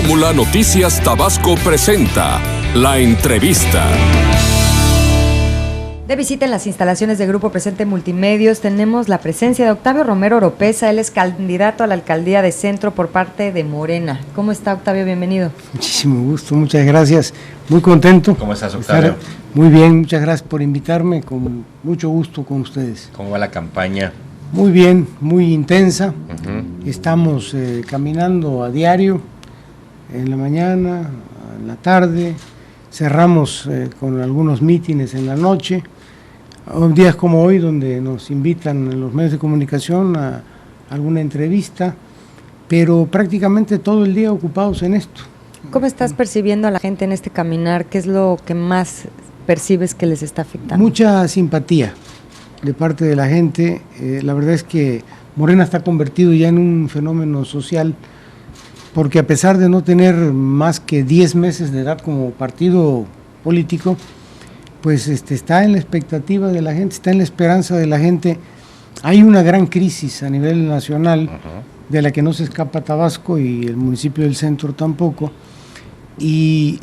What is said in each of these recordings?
Fórmula Noticias Tabasco presenta La Entrevista. De visita en las instalaciones de Grupo Presente Multimedios tenemos la presencia de Octavio Romero Oropeza. Él es candidato a la alcaldía de Centro por parte de Morena. ¿Cómo está, Octavio? Bienvenido. Muchísimo gusto, muchas gracias. Muy contento. ¿Cómo estás, Octavio? Muy bien, muchas gracias por invitarme, con mucho gusto con ustedes. ¿Cómo va la campaña? Muy bien, muy intensa. Estamos caminando a diario, en la mañana, en la tarde. Cerramos con algunos mítines en la noche. Días como hoy, donde nos invitan en los medios de comunicación a alguna entrevista, pero prácticamente todo el día ocupados en esto. ¿Cómo estás percibiendo a la gente en este caminar? ¿Qué es lo que más percibes que les está afectando? Mucha simpatía de parte de la gente. La verdad es que Morena está convertido ya en un fenómeno social, porque a pesar de no tener más que 10 meses de edad como partido político, pues está en la expectativa de la gente, está en la esperanza de la gente. Hay una gran crisis a nivel nacional, de la que no se escapa Tabasco y el municipio del Centro tampoco, y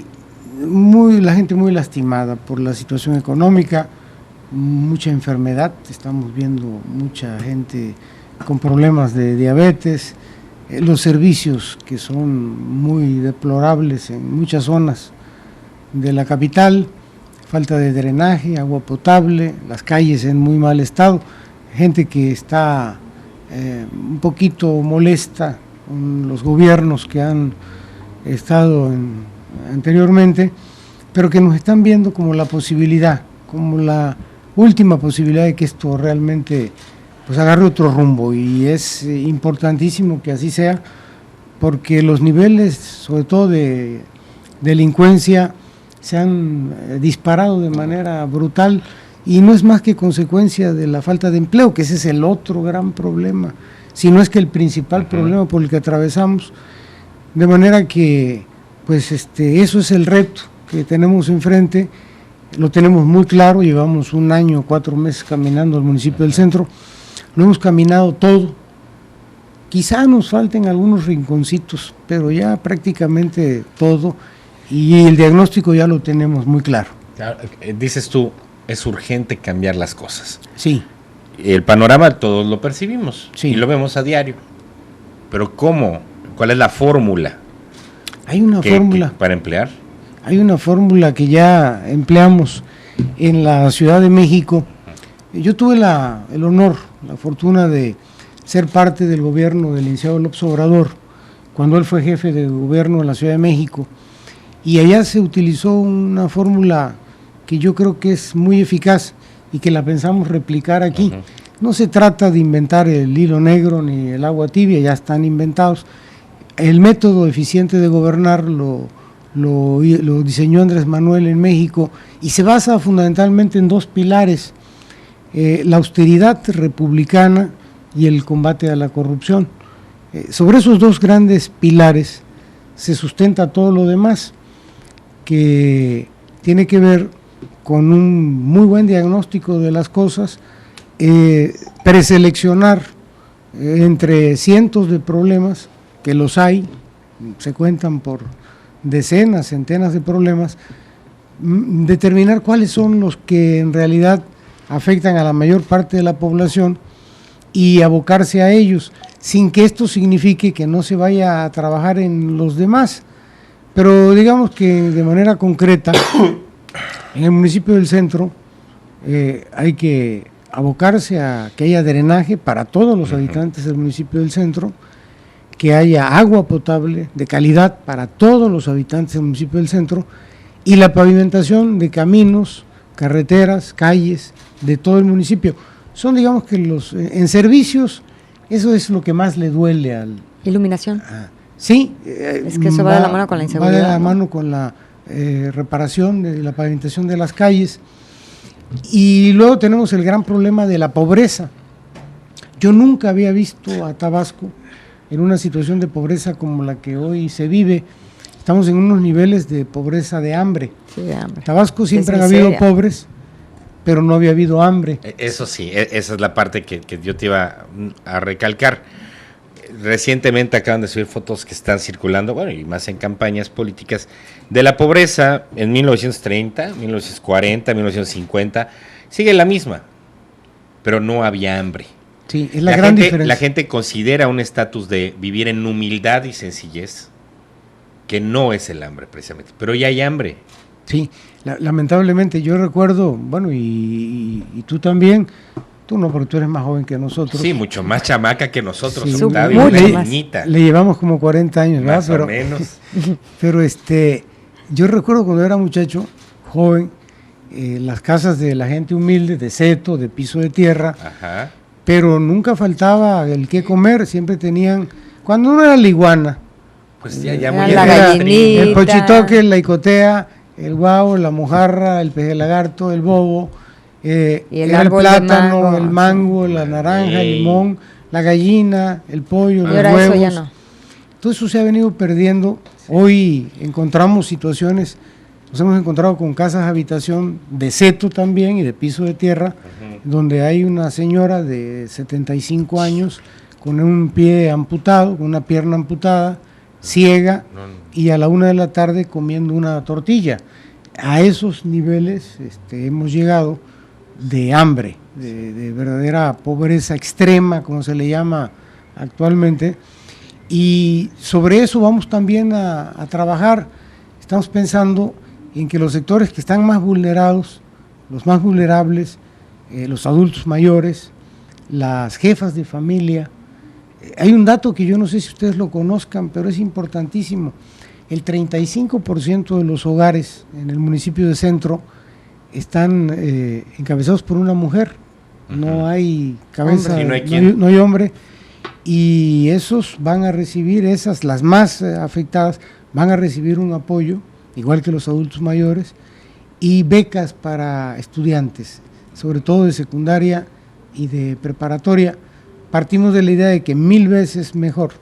la gente muy lastimada por la situación económica, mucha enfermedad. Estamos viendo mucha gente con problemas de diabetes, los servicios que son muy deplorables en muchas zonas de la capital, falta de drenaje, agua potable, las calles en muy mal estado, gente que está un poquito molesta con los gobiernos que han estado anteriormente, pero que nos están viendo como la posibilidad, como la última posibilidad de que esto realmente pues agarre otro rumbo, y es importantísimo que así sea, porque los niveles, sobre todo de delincuencia, se han disparado de manera brutal, y no es más que consecuencia de la falta de empleo, que ese es el otro gran problema, si no es que el principal problema por el que atravesamos, de manera que pues eso es el reto que tenemos enfrente. Lo tenemos muy claro, llevamos 1 año, 4 meses caminando al municipio del Centro, lo hemos caminado todo, quizá nos falten algunos rinconcitos, pero ya prácticamente todo, y el diagnóstico ya lo tenemos muy claro. Claro, dices tú, es urgente cambiar las cosas. Sí. El panorama todos lo percibimos, sí, y lo vemos a diario, pero ¿cómo? ¿Cuál es la fórmula? Hay una fórmula para emplear. Hay una fórmula que ya empleamos en la Ciudad de México. Yo tuve el honor, la fortuna de ser parte del gobierno del licenciado López Obrador, cuando él fue jefe de gobierno en la Ciudad de México, y allá se utilizó una fórmula que yo creo que es muy eficaz y que la pensamos replicar aquí. No se trata de inventar el hilo negro ni el agua tibia, ya están inventados. El método eficiente de gobernar lo diseñó Andrés Manuel en México, y se basa fundamentalmente en 2 pilares: la austeridad republicana y el combate a la corrupción. Sobre esos 2 grandes pilares se sustenta todo lo demás, que tiene que ver con un muy buen diagnóstico de las cosas, preseleccionar entre cientos de problemas, que los hay, se cuentan por decenas, centenas de problemas, determinar cuáles son los que en realidad afectan a la mayor parte de la población y abocarse a ellos, sin que esto signifique que no se vaya a trabajar en los demás. Pero digamos que de manera concreta, en el municipio del Centro hay que abocarse a que haya drenaje para todos los habitantes del municipio del Centro, que haya agua potable de calidad para todos los habitantes del municipio del Centro, y la pavimentación de caminos, carreteras, calles de todo el municipio. Son, digamos, que en servicios, eso es lo que más le duele al... ¿Iluminación? Sí. Es que eso va de la mano con la inseguridad. Va de la mano con la reparación de la pavimentación de las calles. Y luego tenemos el gran problema de la pobreza. Yo nunca había visto a Tabasco en una situación de pobreza como la que hoy se vive. Estamos en unos niveles de pobreza, de hambre. Sí, de hambre. Tabasco siempre han habido pobres, pero no había habido hambre. Eso sí, esa es la parte que yo te iba a recalcar. recientemente acaban de subir fotos que están circulando, bueno, y más en campañas políticas, de la pobreza en 1930, 1940, 1950, sigue la misma, pero no había hambre. Sí, es la gran diferencia. La gente considera un estatus de vivir en humildad y sencillez, que no es el hambre precisamente, pero ya hay hambre. Sí, lamentablemente yo recuerdo, bueno, y tú también, tú no, porque tú eres más joven que nosotros. Sí, mucho más chamaca que nosotros, Sí, Octavio, una niñita. Le llevamos como 40 años, ¿verdad? Más o menos. Pero yo recuerdo cuando era muchacho, joven, las casas de la gente humilde, de seto, de piso de tierra, Ajá. pero nunca faltaba el qué comer, siempre tenían, cuando no era la iguana, Pues ya Era muy la gallinita. el pochitoque, la icotea, el guau, la mojarra, el peje lagarto, el bobo, Y el era el árbol de plátano, mango, el mango, la naranja, el Ey. limón, la gallina, el pollo, Y los ahora huevos. eso ya no. Todo eso se ha venido perdiendo. Hoy encontramos situaciones, nos hemos encontrado con casas habitación de seto también y de piso de tierra, donde hay una señora de 75 años con un pie amputado, con una pierna amputada, ciega, y a la 1 de la tarde comiendo una tortilla. A esos niveles hemos llegado de hambre, de verdadera pobreza extrema, como se le llama actualmente, y sobre eso vamos también a trabajar. Estamos pensando en que los sectores que están más vulnerados, los más vulnerables, los adultos mayores, las jefas de familia, hay un dato que yo no sé si ustedes lo conozcan, pero es importantísimo. El 35% de los hogares en el municipio de Centro están encabezados por una mujer. No hay cabeza, Hombre. no hay hombre. Y esos van a recibir, las más afectadas, van a recibir un apoyo, igual que los adultos mayores, y becas para estudiantes, sobre todo de secundaria y de preparatoria. Partimos de la idea de que 1000 veces mejor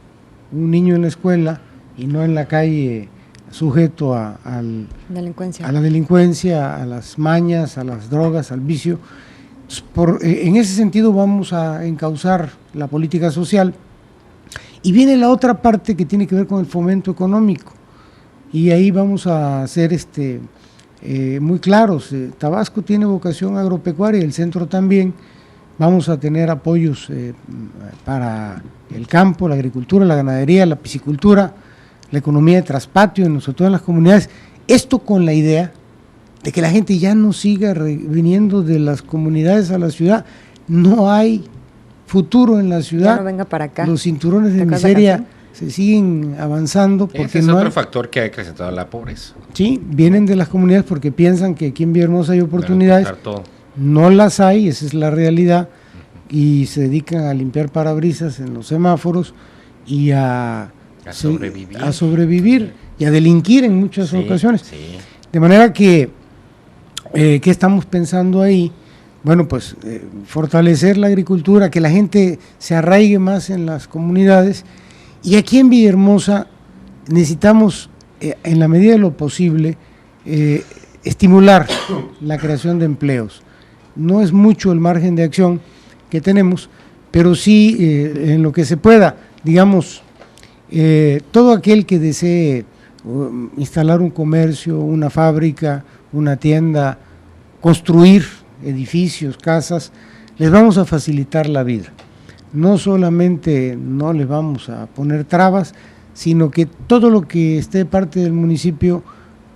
un niño en la escuela y no en la calle sujeto a la delincuencia, a las mañas, a las drogas, al vicio. En ese sentido vamos a encauzar la política social. Y viene la otra parte que tiene que ver con el fomento económico. Y ahí vamos a ser muy claros. Tabasco tiene vocación agropecuaria, el centro también. Vamos a tener apoyos para el campo, la agricultura, la ganadería, la piscicultura, la economía de traspatio, sobre todo en las comunidades. Esto con la idea de que la gente ya no siga viniendo de las comunidades a la ciudad. No hay futuro en la ciudad. Ya no venga para acá. Los cinturones de miseria se siguen avanzando. Porque ese es otro factor que ha acrecentado la pobreza. Sí, vienen de las comunidades porque piensan que aquí en Villahermosa hay oportunidades. No las hay, esa es la realidad, y se dedican a limpiar parabrisas en los semáforos y a sobrevivir y a delinquir en muchas ocasiones. Sí. De manera que, ¿qué estamos pensando ahí? Bueno, pues fortalecer la agricultura, que la gente se arraigue más en las comunidades, y aquí en Villahermosa necesitamos, en la medida de lo posible, estimular la creación de empleos. No es mucho el margen de acción que tenemos, pero sí en lo que se pueda, digamos, todo aquel que desee instalar un comercio, una fábrica, una tienda, construir edificios, casas, les vamos a facilitar la vida. No solamente no les vamos a poner trabas, sino que todo lo que esté parte del municipio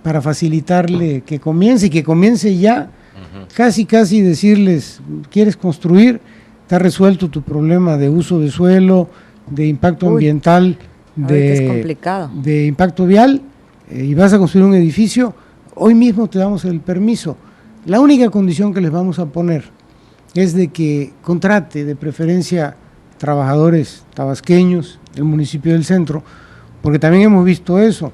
para facilitarle que comience ya. Casi decirles, ¿quieres construir? Está resuelto tu problema de uso de suelo, de impacto ambiental, de impacto vial, y vas a construir un edificio, hoy mismo te damos el permiso. La única condición que les vamos a poner es de que contrate de preferencia trabajadores tabasqueños del municipio del centro, porque también hemos visto eso.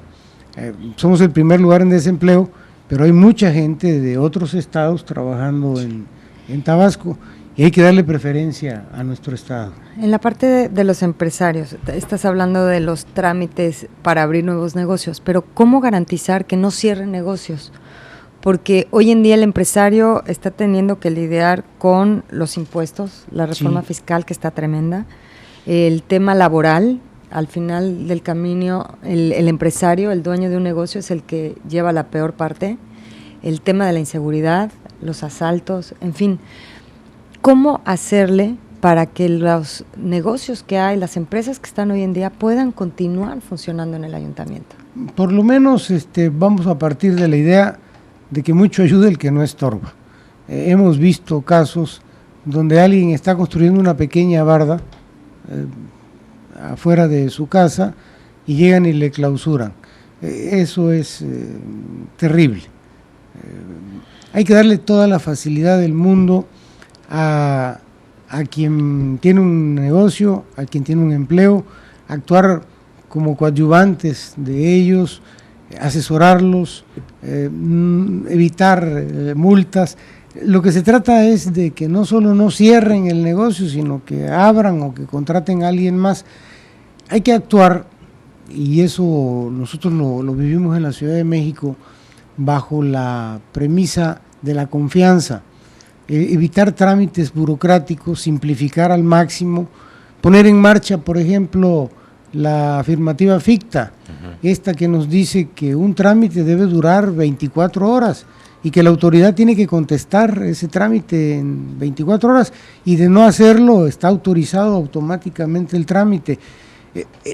Somos el primer lugar en desempleo, pero hay mucha gente de otros estados trabajando en Tabasco, y hay que darle preferencia a nuestro estado. En la parte de los empresarios, estás hablando de los trámites para abrir nuevos negocios, pero ¿cómo garantizar que no cierren negocios? Porque hoy en día el empresario está teniendo que lidiar con los impuestos, la reforma fiscal que está tremenda, el tema laboral, al final del camino el empresario, el dueño de un negocio es el que lleva la peor parte, el tema de la inseguridad, los asaltos, en fin. ¿Cómo hacerle para que los negocios que hay, las empresas que están hoy en día puedan continuar funcionando en el ayuntamiento? Por lo menos vamos a partir de la idea de que mucho ayuda el que no estorba. Hemos visto casos donde alguien está construyendo una pequeña barda afuera de su casa y llegan y le clausuran. Eso es terrible. Hay que darle toda la facilidad del mundo a quien tiene un negocio, a quien tiene un empleo, actuar como coadyuvantes de ellos, asesorarlos, evitar multas. Lo que se trata es de que no solo no cierren el negocio, sino que abran o que contraten a alguien más. Hay que actuar, y eso nosotros lo vivimos en la Ciudad de México, bajo la premisa de la confianza. Evitar trámites burocráticos, simplificar al máximo, poner en marcha, por ejemplo, la afirmativa ficta, esta que nos dice que un trámite debe durar 24 horas y que la autoridad tiene que contestar ese trámite en 24 horas, y de no hacerlo está autorizado automáticamente el trámite.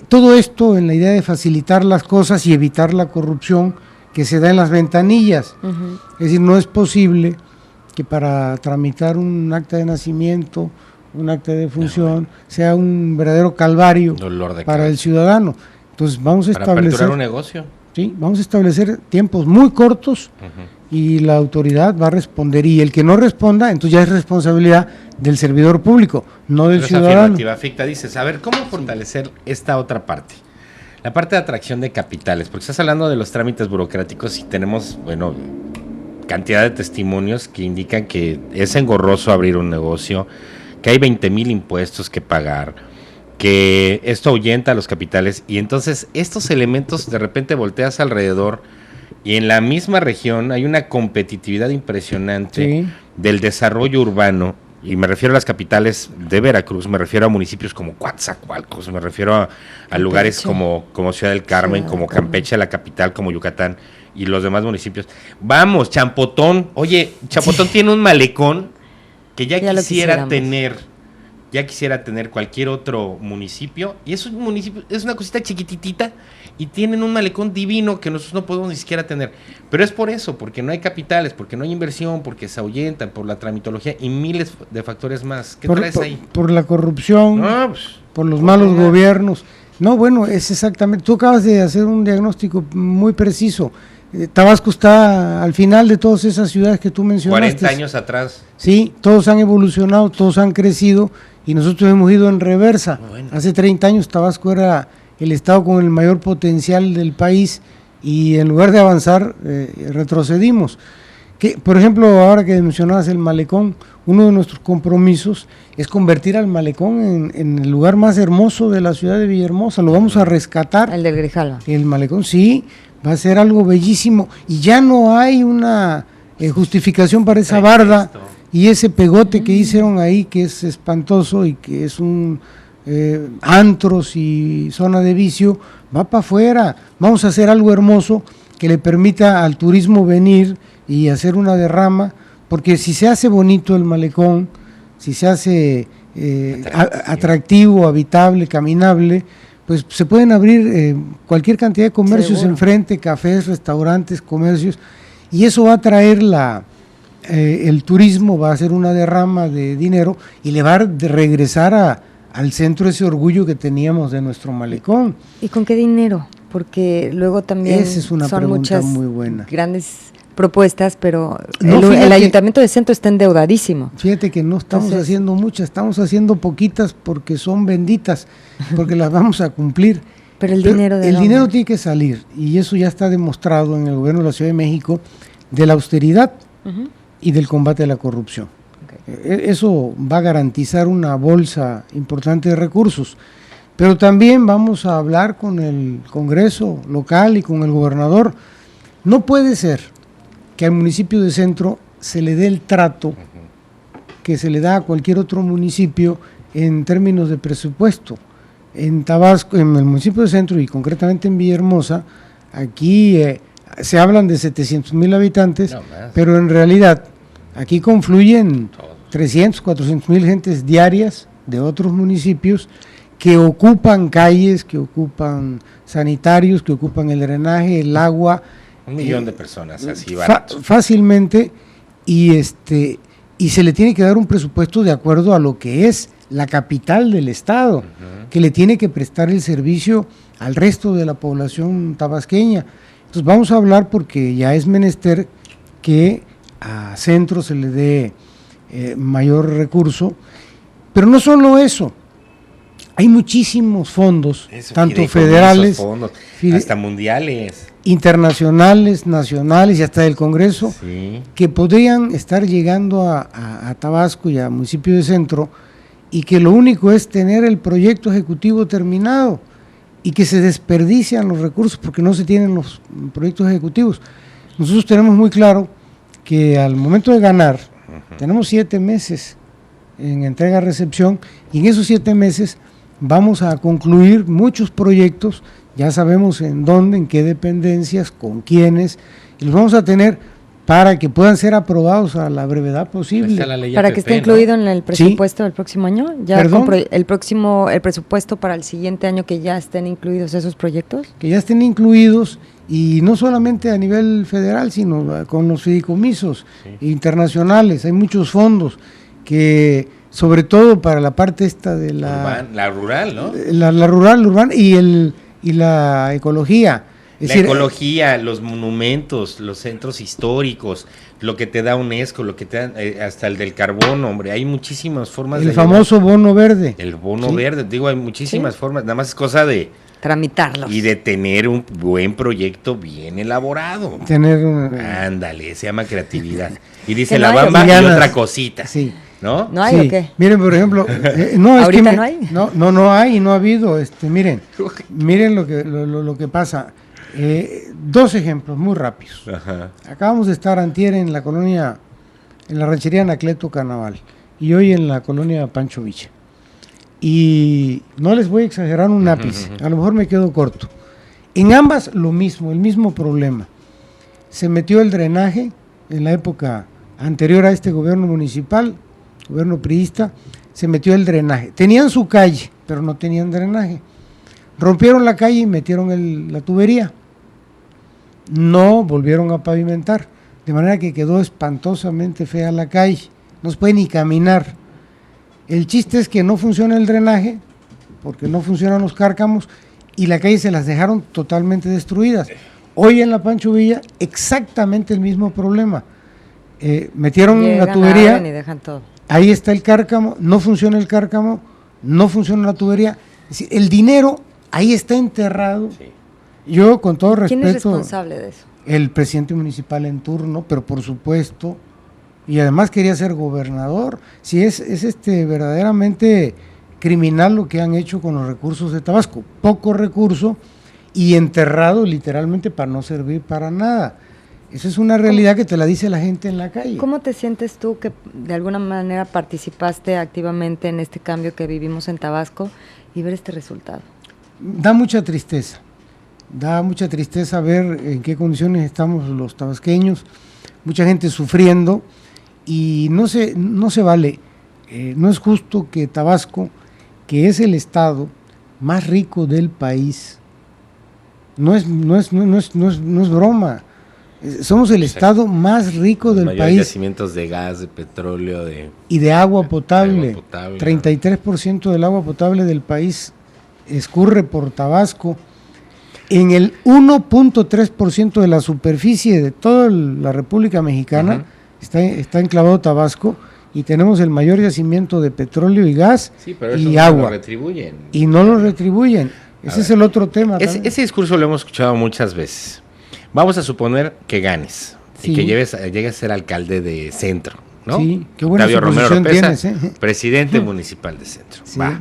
Todo esto en la idea de facilitar las cosas y evitar la corrupción que se da en las ventanillas. Es decir, no es posible que para tramitar un acta de nacimiento, un acta de defunción, sea un verdadero calvario para el ciudadano. Entonces vamos a establecer un negocio. Sí, vamos a establecer tiempos muy cortos y la autoridad va a responder, y el que no responda, entonces ya es responsabilidad del servidor público, no del ciudadano. Esa afirmativa ficta dices, a ver, ¿cómo fortalecer esta otra parte? La parte de atracción de capitales, porque estás hablando de los trámites burocráticos y tenemos, bueno, cantidad de testimonios que indican que es engorroso abrir un negocio, que hay 20,000 impuestos que pagar, que esto ahuyenta a los capitales, y entonces estos elementos de repente volteas alrededor y en la misma región hay una competitividad impresionante del desarrollo urbano, y me refiero a las capitales de Veracruz, me refiero a municipios como Coatzacoalcos, me refiero a lugares como Ciudad del Carmen, como Campeche, la capital, como Yucatán y los demás municipios. Vamos, Champotón, oye, Champotón tiene un malecón que ya quisiera tener cualquier otro municipio, y es un municipio, es una cosita chiquititita, y tienen un malecón divino que nosotros no podemos ni siquiera tener, pero es por eso, porque no hay capitales, porque no hay inversión, porque se ahuyentan, por la tramitología y miles de factores más. ¿Qué traes ahí? Por la corrupción, por los malos gobiernos. No, bueno, es exactamente, tú acabas de hacer un diagnóstico muy preciso. Tabasco está al final de todas esas ciudades que tú mencionaste. 40 años atrás. Sí, todos han evolucionado, todos han crecido, y nosotros hemos ido en reversa. Bueno. Hace 30 años Tabasco era el estado con el mayor potencial del país, y en lugar de avanzar, retrocedimos. Por ejemplo, ahora que mencionabas el malecón, uno de nuestros compromisos es convertir al malecón en el lugar más hermoso de la ciudad de Villahermosa. Lo vamos a rescatar. El del Grijalva. El malecón, sí, va a ser algo bellísimo, y ya no hay una justificación para esa barda y ese pegote que hicieron ahí, que es espantoso y que es un antros y zona de vicio. Va para afuera. Vamos a hacer algo hermoso que le permita al turismo venir y hacer una derrama, porque si se hace bonito el malecón, si se hace atractivo, habitable, caminable, pues se pueden abrir cualquier cantidad de comercios enfrente, cafés, restaurantes, comercios, y eso va a traer el turismo, va a hacer una derrama de dinero y le va a regresar al centro ese orgullo que teníamos de nuestro malecón. ¿Y con qué dinero? Porque luego también esa es una son muchas muy buena. Grandes propuestas, pero no, el Ayuntamiento de Centro está endeudadísimo. Fíjate que no estamos haciendo muchas, estamos haciendo poquitas porque son benditas, porque las vamos a cumplir. Pero el dinero el dinero tiene que salir, y eso ya está demostrado en el gobierno de la Ciudad de México, de la austeridad y del combate a la corrupción. Eso va a garantizar una bolsa importante de recursos, pero también vamos a hablar con el Congreso local y con el gobernador. No puede ser que al municipio de Centro se le dé el trato que se le da a cualquier otro municipio en términos de presupuesto. En Tabasco, en el municipio de Centro y concretamente en Villahermosa, aquí se hablan de 700,000 habitantes, No más. pero en realidad aquí confluyen Todos. 300, 400,000 gentes diarias de otros municipios que ocupan calles, que ocupan sanitarios, que ocupan el drenaje, el agua. 1,000,000 de personas, así Fácilmente, y se le tiene que dar un presupuesto de acuerdo a lo que es la capital del estado, que le tiene que prestar el servicio al resto de la población tabasqueña. Entonces vamos a hablar porque ya es menester que a Centro se le dé mayor recurso, pero no solo eso, hay muchísimos fondos, Eso, tanto fideicomisos, federales, fondos, fide- hasta mundiales. internacionales, nacionales y hasta del Congreso, Sí. que podrían estar llegando a Tabasco y a municipio de Centro, y que lo único es tener el proyecto ejecutivo terminado y que se desperdician los recursos porque no se tienen los proyectos ejecutivos. Nosotros tenemos muy claro que al momento de ganar, tenemos 7 meses en entrega-recepción, y en esos 7 meses vamos a concluir muchos proyectos, ya sabemos en dónde, en qué dependencias, con quiénes, y los vamos a tener para que puedan ser aprobados a la brevedad posible. Está la ley Para APP, que esté ¿no? incluido en el presupuesto del próximo año, ya ¿Perdón? el presupuesto para el siguiente año, que ya estén incluidos esos proyectos. Que ya estén incluidos, y no solamente a nivel federal, sino con los fideicomisos internacionales. Hay muchos fondos que, sobre todo para la parte esta de La rural, ¿no? la rural, la urbana y la ecología. Es La decir, ecología, los monumentos, los centros históricos, lo que te da UNESCO, lo que te da hasta el del carbono, hombre, hay muchísimas formas el de famoso bono verde. el bono Sí. verde, digo, hay muchísimas formas, nada más es cosa de Tramitarlos. y de tener un buen proyecto bien elaborado. Tener Ándale, se llama creatividad. Y dice Que no la hay, Bamba y ganas. otra cosita, sí. ¿no? ¿No hay Sí. o qué? Miren, por ejemplo, no, es ¿Ahorita que no hay? no hay y no ha habido. Miren lo que pasa. 2 ejemplos muy rápidos. Ajá. Acabamos de estar antier en la colonia, en la ranchería Anacleto Carnaval, y hoy en la colonia Pancho Villa. Y no les voy a exagerar un ápice, a lo mejor me quedo corto. En ambas lo mismo, el mismo problema. Se metió el drenaje en la época anterior a este gobierno municipal, gobierno priista, se metió el drenaje. Tenían su calle, pero no tenían drenaje. Rompieron la calle y metieron la tubería. No volvieron a pavimentar, de manera que quedó espantosamente fea la calle, no se puede ni caminar. El chiste es que no funciona el drenaje, porque no funcionan los cárcamos, y la calle se las dejaron totalmente destruidas. Hoy en la Pancho Villa, exactamente el mismo problema. Metieron Llegan, la tubería, abren y dejan todo. ahí está el cárcamo, no funciona el cárcamo, no funciona la tubería. Es decir, el dinero ahí está enterrado. Sí. Yo, con todo respeto, ¿Quién es responsable de eso? el presidente municipal en turno, pero por supuesto, y además quería ser gobernador. Si es verdaderamente criminal lo que han hecho con los recursos de Tabasco, poco recurso y enterrado literalmente para no servir para nada. Esa es una realidad que te la dice la gente en la calle. ¿Cómo te sientes tú que de alguna manera participaste activamente en este cambio que vivimos en Tabasco y ver este resultado? Da mucha tristeza ver en qué condiciones estamos los tabasqueños, mucha gente sufriendo, y no se vale, no es justo que Tabasco, que es el estado más rico del país, no es broma, somos el estado más rico Los del mayores país yacimientos de gas, de petróleo, y de agua potable. agua potable. 33% del agua potable del país escurre por Tabasco. En el 1.3% de la superficie de toda la República Mexicana está enclavado Tabasco, y tenemos el mayor yacimiento de petróleo y gas Sí, pero y eso agua. lo retribuyen. Y no lo retribuyen. Ese es el otro tema. también. Ese discurso lo hemos escuchado muchas veces. Vamos a suponer que ganes Sí. y que llegues a ser alcalde de Centro, ¿no? Sí, qué buena Octavio Romero suposición Oropesa, tienes, ¿eh? presidente municipal de Centro. Sí. Va.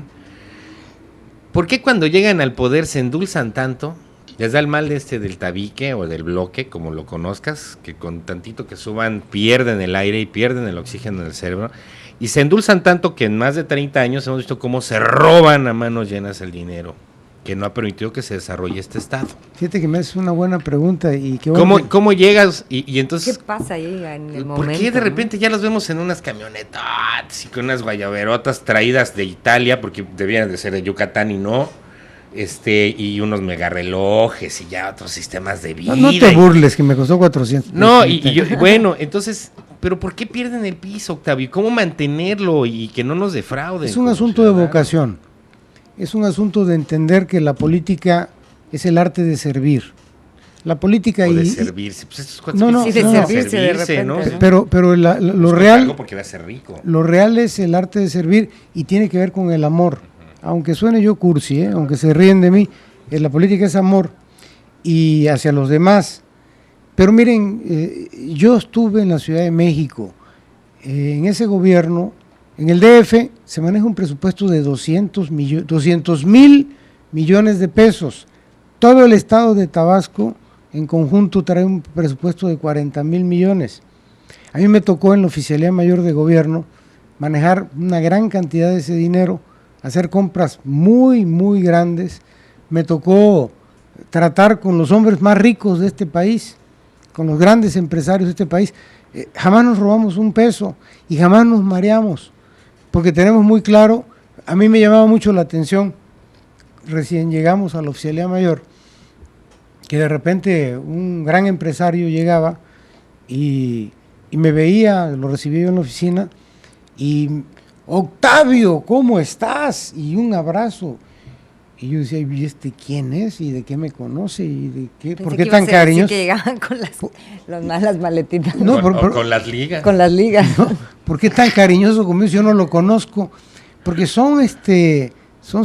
¿Por qué cuando llegan al poder se endulzan tanto? Les da el mal del tabique o del bloque, como lo conozcas, que con tantito que suban pierden el aire y pierden el oxígeno en el cerebro, Y se endulzan tanto que en más de 30 años hemos visto cómo se roban a manos llenas el dinero, que no ha permitido que se desarrolle este Estado. Fíjate que me haces una buena pregunta y que bueno ¿Cómo llegas? Y entonces, ¿Qué pasa ahí en el ¿por momento? qué de ¿no? repente ya los vemos en unas camionetas y con unas guayaberotas traídas de Italia, porque debían de ser de Yucatán y no, y unos megarrelojes y ya otros sistemas de vida? No te burles, que me costó 400. No, bueno, entonces, ¿pero por qué pierden el piso, Octavio? ¿Cómo mantenerlo y que no nos defrauden? Es un como asunto de ciudadanos? vocación, es un asunto de entender que la política es el arte de servir. La política O de y servirse. Pues estos cuates No, no, Sí, de no, servirse de repente, ¿no? ¿no? pero lo Buscan real, algo porque va a ser rico. lo real es el arte de servir y tiene que ver con el amor. Aunque suene yo cursi, aunque se ríen de mí, la política es amor y hacia los demás. Pero miren, yo estuve en la Ciudad de México, en ese gobierno, en el DF se maneja un presupuesto de 200,000 millones de pesos. Todo el estado de Tabasco en conjunto trae un presupuesto de 40,000 millones. A mí me tocó en la Oficialía Mayor de Gobierno manejar una gran cantidad de ese dinero, hacer compras muy, muy grandes. Me tocó tratar con los hombres más ricos de este país, con los grandes empresarios de este país. Jamás nos robamos un peso y jamás nos mareamos, porque tenemos muy claro, a mí me llamaba mucho la atención, recién llegamos a la Oficialía Mayor, que de repente un gran empresario llegaba y me veía, lo recibía yo en la oficina, y Octavio, ¿cómo estás? Y un abrazo. Y yo decía, ¿y este quién es? ¿Y de qué me conoce? ¿Y de qué? Pensé ¿Por que qué ibas tan a decir cariñoso? que llegaban con las maletitas, No, Con las ligas. con las ligas. ¿Por qué tan cariñoso conmigo si yo no lo conozco? Porque son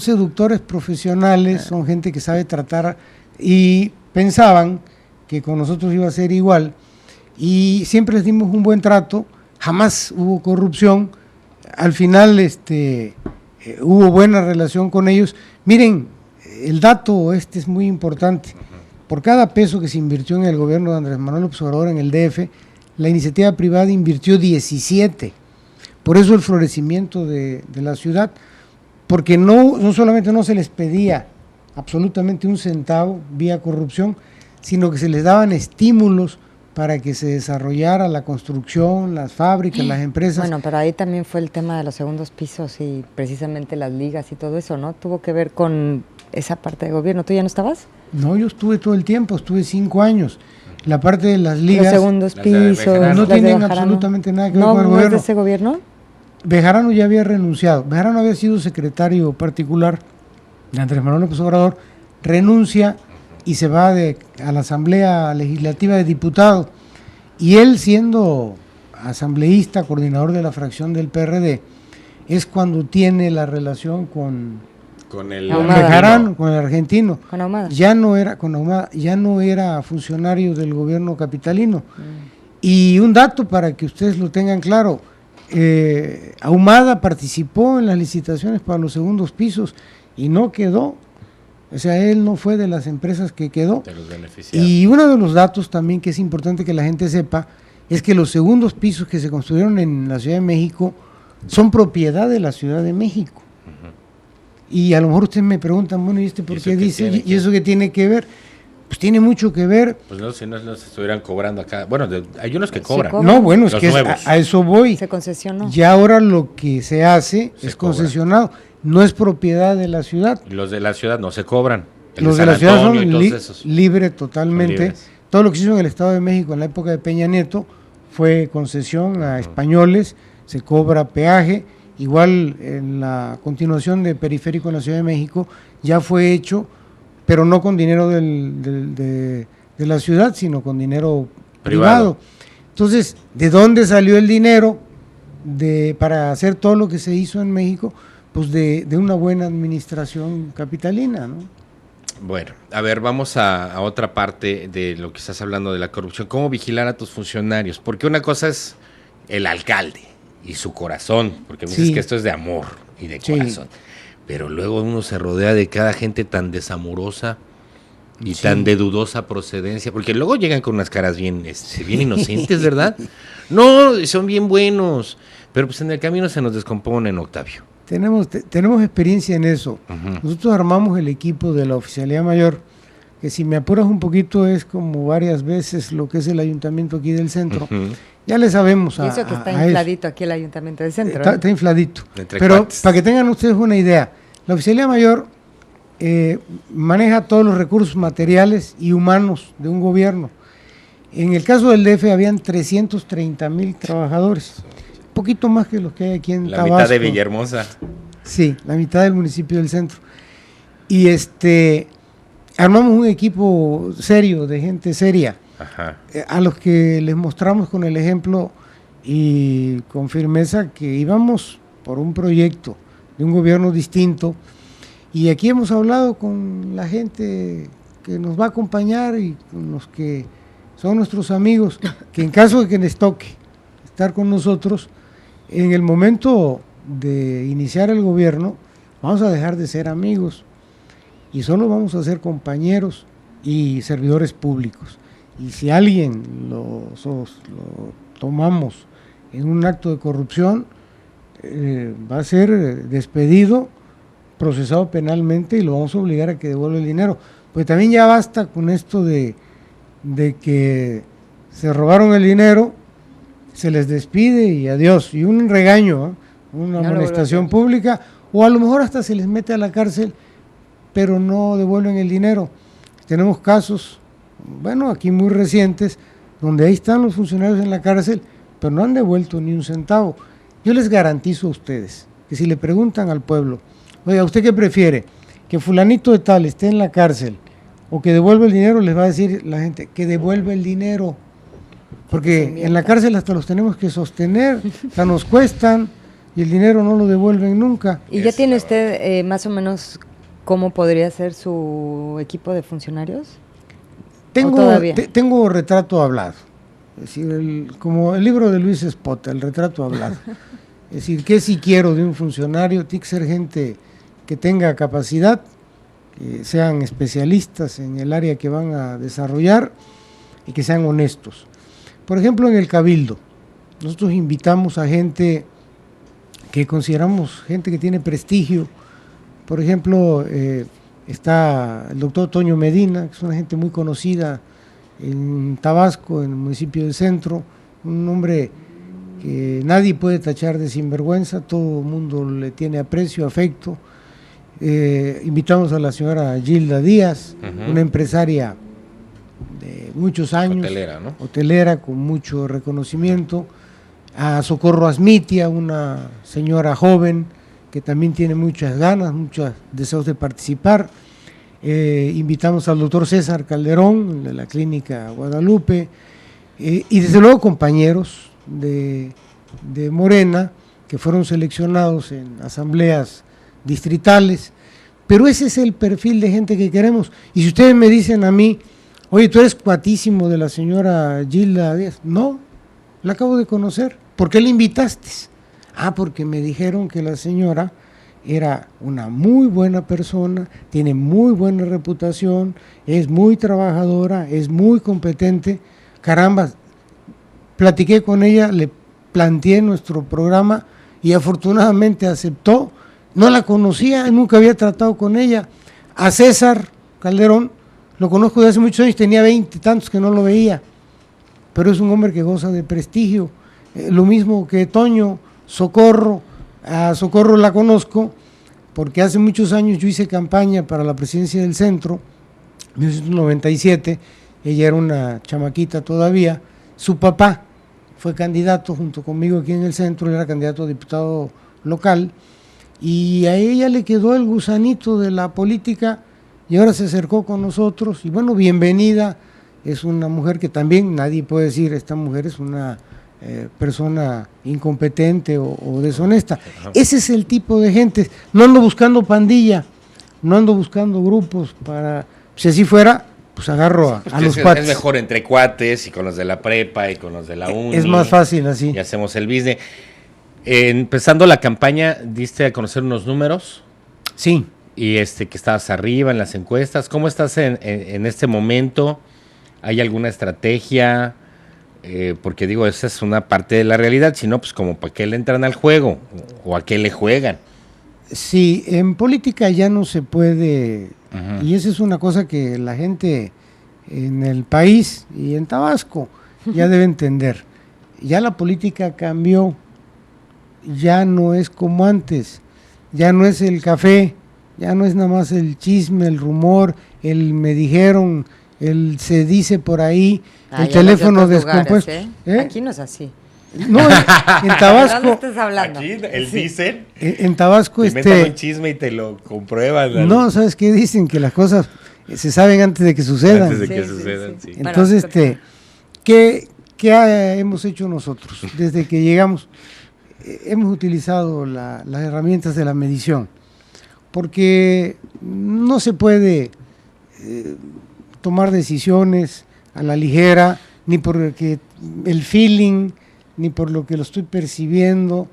seductores profesionales, son gente que sabe tratar y pensaban que con nosotros iba a ser igual y siempre les dimos un buen trato, jamás hubo corrupción, al final hubo buena relación con ellos. Miren, el dato es muy importante. Por cada peso que se invirtió en el gobierno de Andrés Manuel López Obrador en el DF, la iniciativa privada invirtió 17. Por eso el florecimiento de la ciudad, porque no solamente no se les pedía absolutamente un centavo vía corrupción, sino que se les daban estímulos para que se desarrollara la construcción, las fábricas, las empresas. Bueno, pero ahí también fue el tema de los segundos pisos y precisamente las ligas y todo eso, ¿no? Tuvo que ver con esa parte de gobierno. ¿Tú ya no estabas? No, yo estuve todo el tiempo, estuve 5 años. La parte de las ligas Los segundos las de pisos, Bejarano. no las de tienen Bejarano. absolutamente nada que ver ¿No, con el no es gobierno. de ese gobierno? Bejarano ya había renunciado. Bejarano había sido secretario particular de Andrés Manuel López Obrador, renuncia y se va a la Asamblea Legislativa de Diputados. Y él, siendo asambleísta, coordinador de la fracción del PRD, es cuando tiene la relación con el Ahumada. Bejarano, con el argentino. Con Ahumada. Ya no era con Ahumada, ya no era funcionario del gobierno capitalino. Y un dato para que ustedes lo tengan claro, Ahumada participó en las licitaciones para los segundos pisos y no quedó. O sea, él no fue de las empresas que quedó. de los beneficiados. Y uno de los datos también que es importante que la gente sepa es que los segundos pisos que se construyeron en la Ciudad de México son propiedad de la Ciudad de México. Y a lo mejor ustedes me preguntan, bueno, ¿y por ¿Y qué eso qué dice? tiene ¿Y eso qué tiene que ver? Pues tiene mucho que ver. Pues no, si no se estuvieran cobrando acá. Bueno, hay unos que Sí cobran. cobran. No, bueno, es Los que nuevos. a eso voy. Se concesionó. Ya ahora lo que se hace Se es cobra. concesionado, no es propiedad de la ciudad. Y los de la ciudad no se cobran. El Los de San la ciudad Antonio son y todos esos. libre totalmente. Son libres. Todo lo que se hizo en el Estado de México en la época de Peña Nieto fue concesión a españoles, se cobra peaje. Igual en la continuación de Periférico en la Ciudad de México ya fue hecho, pero no con dinero de la ciudad, sino con dinero privado. Entonces, ¿de dónde salió el dinero para hacer todo lo que se hizo en México? Pues de una buena administración capitalina, ¿no? Bueno, a ver, vamos a otra parte de lo que estás hablando de la corrupción. ¿Cómo vigilar a tus funcionarios? Porque una cosa es el alcalde y su corazón, porque me dices Sí. que esto es de amor y de Sí. corazón. Pero luego uno se rodea de cada gente tan desamorosa y Sí. tan de dudosa procedencia, porque luego llegan con unas caras bien inocentes, ¿verdad? No, son bien buenos. Pero pues en el camino se nos descomponen, Octavio. Tenemos experiencia en eso. Nosotros armamos el equipo de la Oficialía Mayor, que si me apuras un poquito es como varias veces lo que es el ayuntamiento aquí del centro. Ya le sabemos y eso que está infladito aquí el ayuntamiento del centro. Está infladito. Pero para que tengan ustedes una idea, la Oficialía Mayor maneja todos los recursos materiales y humanos de un gobierno. En el caso del DF habían 330,000 trabajadores, poquito más que los que hay aquí en Tabasco. La mitad de Villahermosa. Sí, la mitad del municipio del centro. Y armamos un equipo serio, de gente seria, a los que les mostramos con el ejemplo y con firmeza que íbamos por un proyecto de un gobierno distinto. Y aquí hemos hablado con la gente que nos va a acompañar y con los que son nuestros amigos, que en caso de que les toque estar con nosotros, en el momento de iniciar el gobierno, vamos a dejar de ser amigos y solo vamos a ser compañeros y servidores públicos. Y si alguien lo tomamos en un acto de corrupción, va a ser despedido, procesado penalmente y lo vamos a obligar a que devuelva el dinero. Pues también ya basta con esto de que se robaron el dinero, se les despide y adiós, y un regaño, una amonestación pública, o a lo mejor hasta se les mete a la cárcel, pero no devuelven el dinero. Tenemos casos, bueno, aquí muy recientes, donde ahí están los funcionarios en la cárcel, pero no han devuelto ni un centavo. Yo les garantizo a ustedes que si le preguntan al pueblo, oiga, ¿usted qué prefiere? ¿Que fulanito de tal esté en la cárcel o que devuelva el dinero? Les va a decir la gente, que devuelva el dinero, porque en la cárcel hasta los tenemos que sostener, o sea, nos cuestan y el dinero no lo devuelven nunca. ¿Y ya tiene usted más o menos cómo podría ser su equipo de funcionarios? Tengo retrato hablado, es decir, como el libro de Luis Espota, el retrato hablado. Es decir, ¿qué si quiero de un funcionario? Tiene que ser gente que tenga capacidad, que sean especialistas en el área que van a desarrollar y que sean honestos. Por ejemplo, en el Cabildo, nosotros invitamos a gente que consideramos gente que tiene prestigio. Por ejemplo, está el doctor Toño Medina, que es una gente muy conocida en Tabasco, en el municipio del centro, un hombre que nadie puede tachar de sinvergüenza, todo el mundo le tiene aprecio, afecto. Invitamos a la señora Gilda Díaz, una empresaria de muchos años, hotelera con mucho reconocimiento, a Socorro Asmitia, una señora joven que también tiene muchas ganas, muchos deseos de participar. Invitamos al doctor César Calderón, de la Clínica Guadalupe, y desde luego compañeros de Morena, que fueron seleccionados en asambleas distritales, pero ese es el perfil de gente que queremos. Y si ustedes me dicen a mí, oye, tú eres cuatísimo de la señora Gilda Díaz, no, la acabo de conocer. ¿Por qué la invitaste? Ah, porque me dijeron que la señora era una muy buena persona, tiene muy buena reputación, es muy trabajadora, es muy competente. Caramba, platiqué con ella, le planteé nuestro programa y afortunadamente aceptó. No la conocía, nunca había tratado con ella. A César Calderón lo conozco desde hace muchos años, tenía 20 y tantos que no lo veía, pero es un hombre que goza de prestigio. Lo mismo que Toño, Socorro. A Socorro la conozco porque hace muchos años yo hice campaña para la presidencia del centro, en 1997, ella era una chamaquita todavía, su papá fue candidato junto conmigo aquí en el centro, él era candidato a diputado local, y a ella le quedó el gusanito de la política y ahora se acercó con nosotros, y bueno, bienvenida. Es una mujer que también nadie puede decir, esta mujer es una persona incompetente o deshonesta. Ese es el tipo de gente. No ando buscando pandilla, no ando buscando grupos para, si así fuera, pues agarro a los cuates. Es mejor entre cuates y con los de la prepa y con los de la uni. Es más fácil así. Y hacemos el business. Empezando la campaña, diste a conocer unos números. Sí. Y que estabas arriba en las encuestas. ¿Cómo estás en este momento? ¿Hay alguna estrategia? porque digo, esa es una parte de la realidad, si no, pues como para qué le entran al juego o a qué le juegan. Sí, en política ya no se puede, y esa es una cosa que la gente en el país y en Tabasco ya debe entender. Ya la política cambió, ya no es como antes, ya no es el café, ya no es nada más el chisme, el rumor, el me dijeron, el se dice por ahí, el teléfono descompuesto. Aquí no es así. No, en Tabasco. ¿De dónde estás hablando? Aquí el dicen. En Tabasco Inventan un chisme y te lo comprueban. No, ¿sabes qué? Dicen que las cosas se saben antes de que sucedan. Antes de que sucedan, sí. Entonces, ¿qué hemos hecho nosotros? Desde que llegamos, hemos utilizado las herramientas de la medición, porque no se puede tomar decisiones a la ligera, ni porque el feeling, ni por lo que lo estoy percibiendo,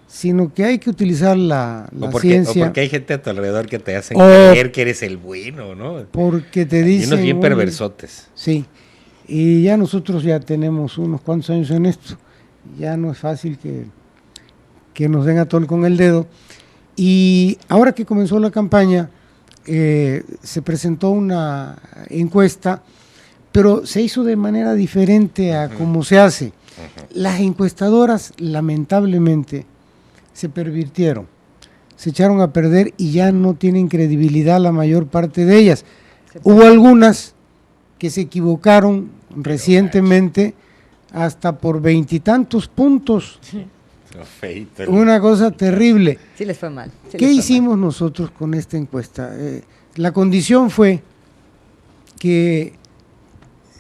sino que hay que utilizar la ciencia. O porque hay gente a tu alrededor que te hacen creer que eres el bueno, ¿no? Porque te dicen... Y unos bien perversotes. Sí, y ya nosotros ya tenemos unos cuantos años en esto, ya no es fácil que nos den a tole con el dedo. Y ahora que comenzó la campaña, se presentó una encuesta, pero se hizo de manera diferente a como se hace. Las encuestadoras, lamentablemente, se pervirtieron, se echaron a perder y ya no tienen credibilidad la mayor parte de ellas. Hubo algunas que se equivocaron recientemente hasta por 20 y tantos puntos. Una cosa terrible. Sí les fue mal. ¿Qué hicimos nosotros con esta encuesta? La condición fue que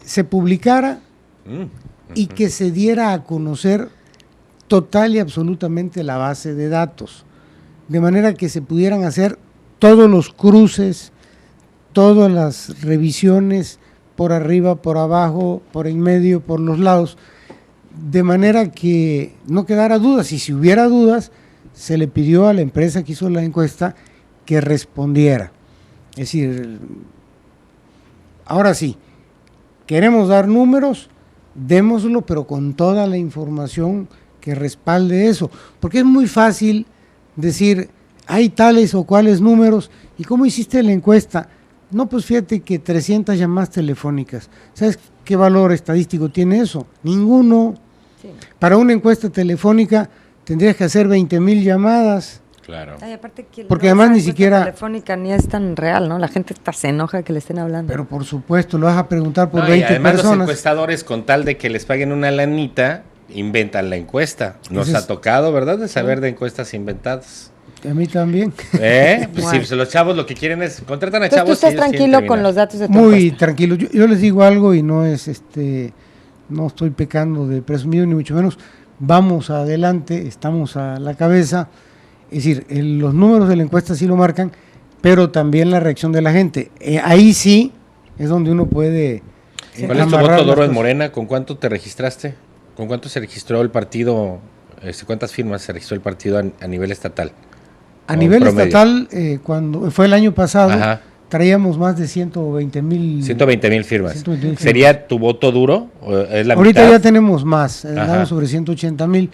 se publicara y que se diera a conocer total y absolutamente la base de datos, de manera que se pudieran hacer todos los cruces, todas las revisiones por arriba, por abajo, por en medio, por los lados, de manera que no quedara dudas, y si hubiera dudas, se le pidió a la empresa que hizo la encuesta que respondiera. Es decir, ahora sí, queremos dar números, démoslo, pero con toda la información que respalde eso, porque es muy fácil decir, hay tales o cuales números, ¿y cómo hiciste la encuesta? No, pues fíjate que 300 llamadas telefónicas. ¿Sabes qué valor estadístico tiene eso? Ninguno. Sí. Para una encuesta telefónica tendrías que hacer 20,000 llamadas. Claro. Ay, aparte que porque además ni siquiera telefónica ni es tan real, ¿no? La gente hasta se enoja que le estén hablando. Pero por supuesto, lo vas a preguntar por 20 y además personas. Los encuestadores, con tal de que les paguen una lanita, inventan la encuesta. Nos ha tocado, ¿verdad?, de saber de encuestas inventadas. A mí también. Pues si los chavos lo que quieren es contratan a entonces, chavos. ¿tú estás tranquilo con los datos de tu Muy encuesta? Tranquilo. Yo les digo algo y no es no estoy pecando de presumido ni mucho menos. Vamos adelante, estamos a la cabeza. Es decir, los números de la encuesta sí lo marcan, pero también la reacción de la gente. Ahí sí es donde uno puede. ¿Cuál es tu voto, Doro, en Morena? ¿Con cuánto te registraste? ¿Con cuánto se registró el partido? ¿Cuántas firmas se registró el partido a nivel estatal? A nivel estatal, cuando fue el año pasado, traíamos más de 120,000 firmas. 120,000 ¿Sería tu voto duro? ¿O es la Ahorita mitad? Ya tenemos más, andamos sobre 180,000,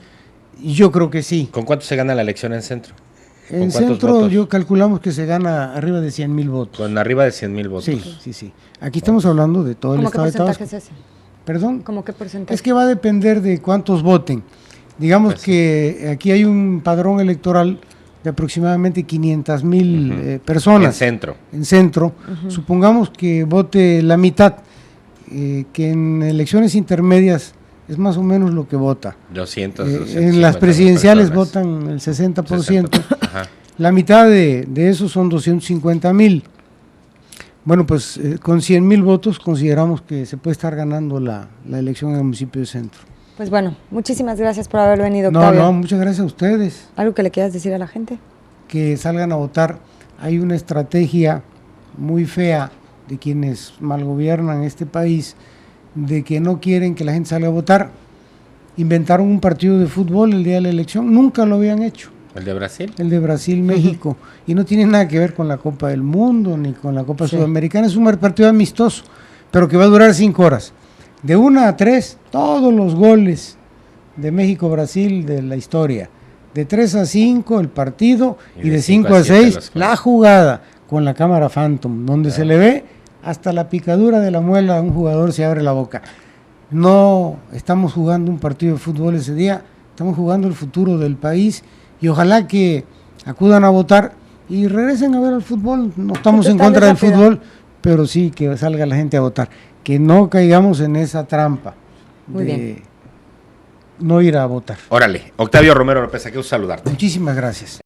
y yo creo que sí. ¿Con cuánto se gana la elección en centro? En centro yo calculamos que se gana arriba de 100,000 votos. Con arriba de 100,000 votos. Sí. Aquí estamos hablando de todo el estado de Tabasco. ¿Qué porcentaje es ese? ¿Perdón? ¿Cómo qué porcentaje? Es que va a depender de cuántos voten. Digamos pues que aquí hay un padrón electoral de aproximadamente 500,000 personas. En centro. Supongamos que vote la mitad, que en elecciones intermedias es más o menos lo que vota. 200, en las presidenciales votan el 60%. La mitad de eso son 250,000. Bueno, pues con 100,000 votos consideramos que se puede estar ganando la elección en el municipio de Centro. Pues bueno, muchísimas gracias por haber venido, Octavio. No, muchas gracias a ustedes. ¿Algo que le quieras decir a la gente? Que salgan a votar. Hay una estrategia muy fea de quienes malgobiernan este país, de que no quieren que la gente salga a votar. Inventaron un partido de fútbol el día de la elección, nunca lo habían hecho. ¿El de Brasil? El de Brasil-México. Y no tiene nada que ver con la Copa del Mundo ni con la Copa Sudamericana. Es un partido amistoso, pero que va a durar 5 horas. De 1 a 3, todos los goles de México-Brasil de la historia. De 3 a 5 el partido y de 5 a 6 la jugada con la cámara Phantom, donde se le ve hasta la picadura de la muela a un jugador, se abre la boca. No estamos jugando un partido de fútbol ese día, estamos jugando el futuro del país y ojalá que acudan a votar y regresen a ver el fútbol. No estamos en contra del fútbol, pero sí que salga la gente a votar, que no caigamos en esa trampa de no ir a votar. Órale, Octavio Romero Oropeza, quiero saludarte. Muchísimas gracias.